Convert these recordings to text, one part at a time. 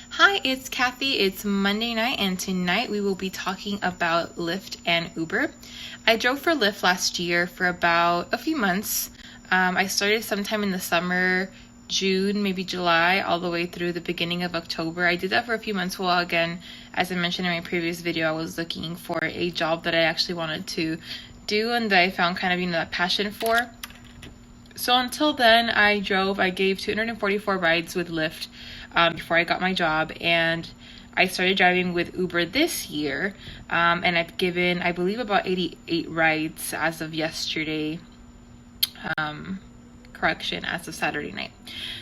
Hi, it's Kathy. It's Monday night, and tonight we will be talking about Lyft and Uber. I drove for Lyft last year for about a few months. I started sometime in the summer, June, maybe July, all the way through the beginning of October. I did that for a few months. Well, again, as I mentioned in my previous video, I was looking for a job that I actually wanted to do and that I found kind of, that passion for. So until then, I gave 244 rides with Lyft before I got my job, and I started driving with Uber this year, and I've given, I believe, about 88 rides as of yesterday. As of Saturday night.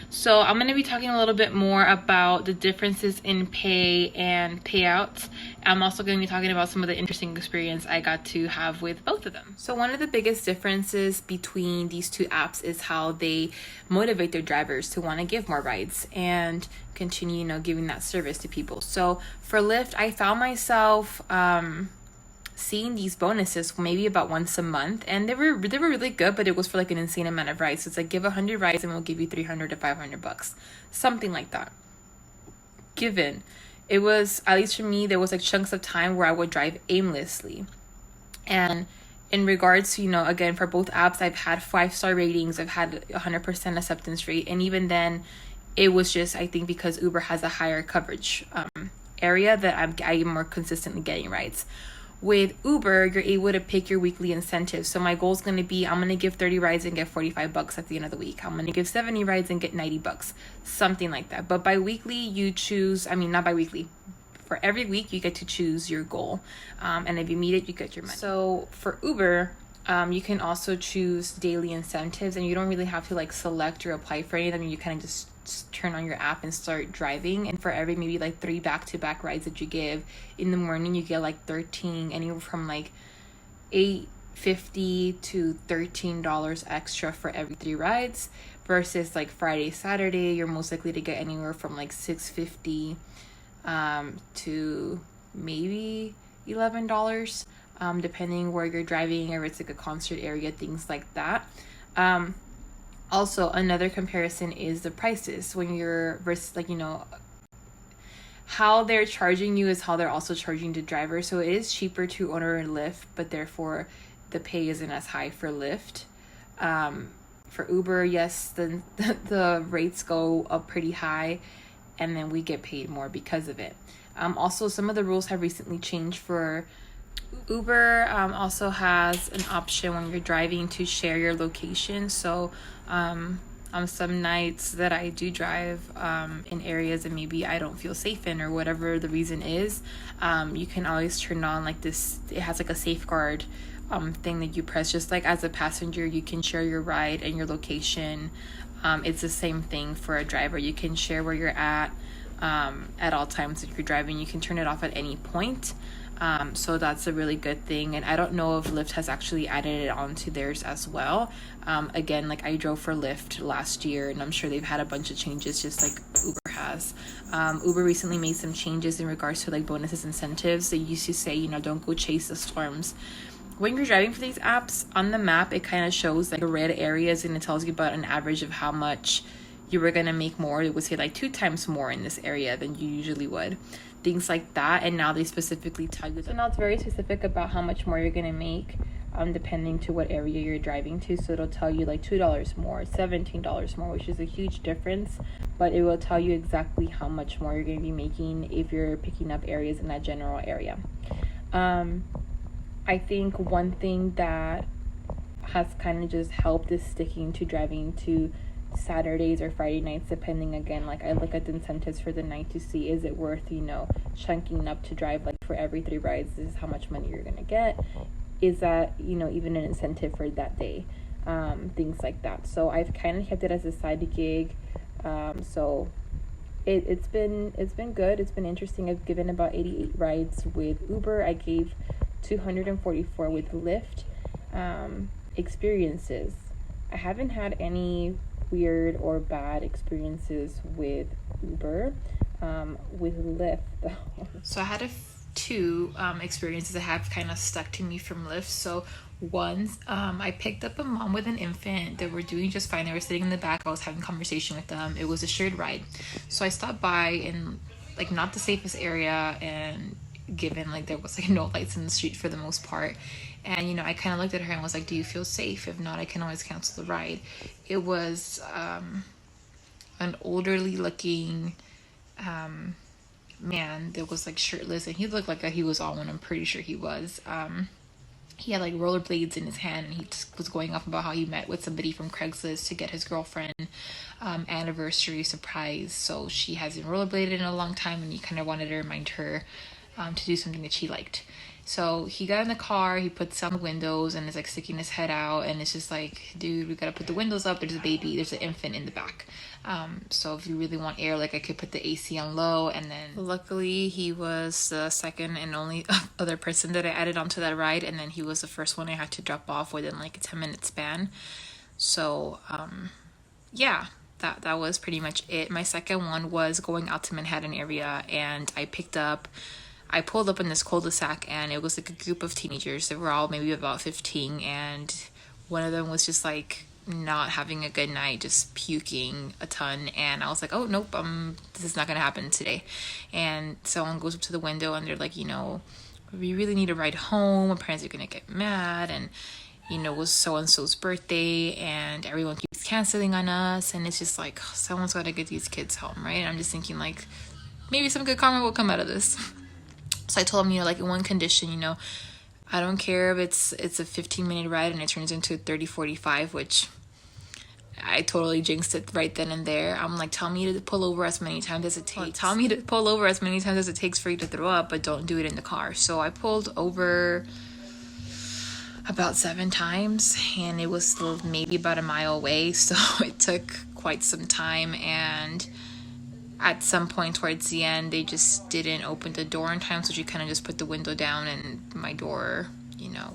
So I'm going to be talking a little bit more about the differences in pay and payouts. I'm also going to be talking about some of the interesting experience I got to have with both of them. So one of the biggest differences between these two apps is how they motivate their drivers to want to give more rides and continue, giving that service to people. So for Lyft, I found myself seeing these bonuses maybe about once a month, and they were really good, but it was for like an insane amount of rides. So it's like, give 100 rides and we'll give you 300 to 500 bucks, something like that. Given it was, at least for me, there was like chunks of time where I would drive aimlessly. And in regards to, again, for both apps, I've had 5-star ratings, I've had 100% acceptance rate, and even then it was just, I think, because Uber has a higher coverage area that I'm more consistently getting rides. With Uber, you're able to pick your weekly incentives. So my goal is going to be, I'm going to give 30 rides and get 45 bucks at the end of the week. I'm going to give 70 rides and get 90 bucks, something like that. But bi-weekly, you choose, not bi-weekly. For every week, you get to choose your goal. And if you meet it, you get your money. So for Uber, you can also choose daily incentives, and you don't really have to select or apply for any of them. You kind of just turn on your app and start driving, and for every maybe 3 back-to-back rides that you give in the morning, you get 13, anywhere from $8.50 to $13 extra for every 3 rides, versus Friday, Saturday, you're most likely to get anywhere from $6.50 to maybe $11, depending where you're driving, or it's a concert area, things like that. Also, another comparison is the prices when you're versus how they're charging you is how they're also charging the driver. So it is cheaper to order a Lyft, but therefore the pay isn't as high for Lyft. For Uber, yes, the rates go up pretty high, and then we get paid more because of it. Also, some of the rules have recently changed for Uber. Also has an option when you're driving to share your location. So on some nights that I do drive in areas that maybe I don't feel safe in, or whatever the reason is, you can always turn on this, it has a safeguard thing that you press. Just like as a passenger, you can share your ride and your location. It's the same thing for a driver. You can share where you're at all times that you're driving. You can turn it off at any point. So that's a really good thing, and I don't know if Lyft has actually added it onto theirs as well. Again, I drove for Lyft last year, and I'm sure they've had a bunch of changes just like Uber has. Uber recently made some changes in regards to bonuses, incentives. They used to say, don't go chase the storms. When you're driving for these apps, on the map it kind of shows the red areas, and it tells you about an average of how much you were gonna make more. It would say 2 times more in this area than you usually would, things like that. And now they specifically tell you that. So now it's very specific about how much more you're gonna make, depending to what area you're driving to. So it'll tell you $2 more, $17 more, which is a huge difference, but it will tell you exactly how much more you're gonna be making if you're picking up areas in that general area. I think one thing that has kind of just helped is sticking to driving to Saturdays or Friday nights, depending. Again, I look at the incentives for the night to see, is it worth chunking up to drive for every 3 rides, this is how much money you're gonna get, is that even an incentive for that day, things like that. So I've kind of kept it as a side gig. So it's been good, it's been interesting. I've given about 88 rides with Uber. I gave 244 with Lyft. Experiences, I haven't had any weird or bad experiences with Uber. With Lyft though. So I had two experiences that have kind of stuck to me from Lyft. So once I picked up a mom with an infant. They were doing just fine. They were sitting in the back. I was having a conversation with them. It was a shared ride. So I stopped by and like not the safest area, and given like there was like no lights in the street for the most part. And I kind of looked at her and was like, do you feel safe? If not, I can always cancel the ride. It was an elderly looking man that was like shirtless, and he looked like he was on one. I'm pretty sure he was. He had like rollerblades in his hand, and he just was going off about how he met with somebody from Craigslist to get his girlfriend anniversary surprise. So she hasn't rollerbladed in a long time, and he kind of wanted to remind her to do something that she liked. So he got in the car, he puts on the windows, and is like sticking his head out, and it's just like, dude, we gotta put the windows up. There's a baby, there's an infant in the back. So if you really want air, like I could put the AC on low. And then luckily he was the second and only other person that I added onto that ride, and then he was the first one I had to drop off within like a 10-minute span. So yeah, that was pretty much it. My second one was going out to Manhattan area, and I pulled up in this cul-de-sac, and it was like a group of teenagers. They were all maybe about 15, and one of them was just like not having a good night, just puking a ton. And I was like, oh nope, this is not gonna happen today. And someone goes up to the window, and they're like, we really need a ride home. Our parents are gonna get mad, and it was so-and-so's birthday, and everyone keeps canceling on us. And it's just like, someone's gotta get these kids home, right? And I'm just thinking like, maybe some good karma will come out of this. So I told him, like in one condition, I don't care if it's a 15-minute ride and it turns into a 30-45, which I totally jinxed it right then and there. I'm like, tell me to pull over as many times as it takes. Tell me to pull over as many times as it takes for you to throw up, but don't do it in the car. So I pulled over about 7 times, and it was still maybe about a mile away. So it took quite some time, and at some point towards the end, they just didn't open the door in time, so she kind of just put the window down, and my door,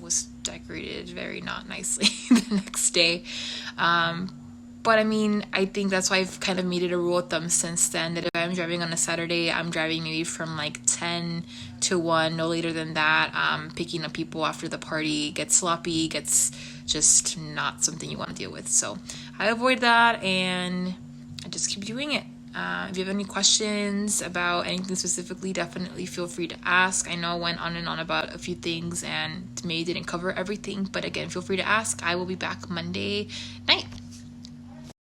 was decorated very not nicely the next day. But I mean, I think that's why I've kind of made it a rule of thumb since then, that if I'm driving on a Saturday, I'm driving maybe from like 10 to 1, no later than that. Picking up people after the party gets sloppy, gets just not something you want to deal with. So I avoid that, and I just keep doing it. If you have any questions about anything specifically, definitely feel free to ask. I know I went on and on about a few things and maybe didn't cover everything, but again, feel free to ask. I will be back Monday night.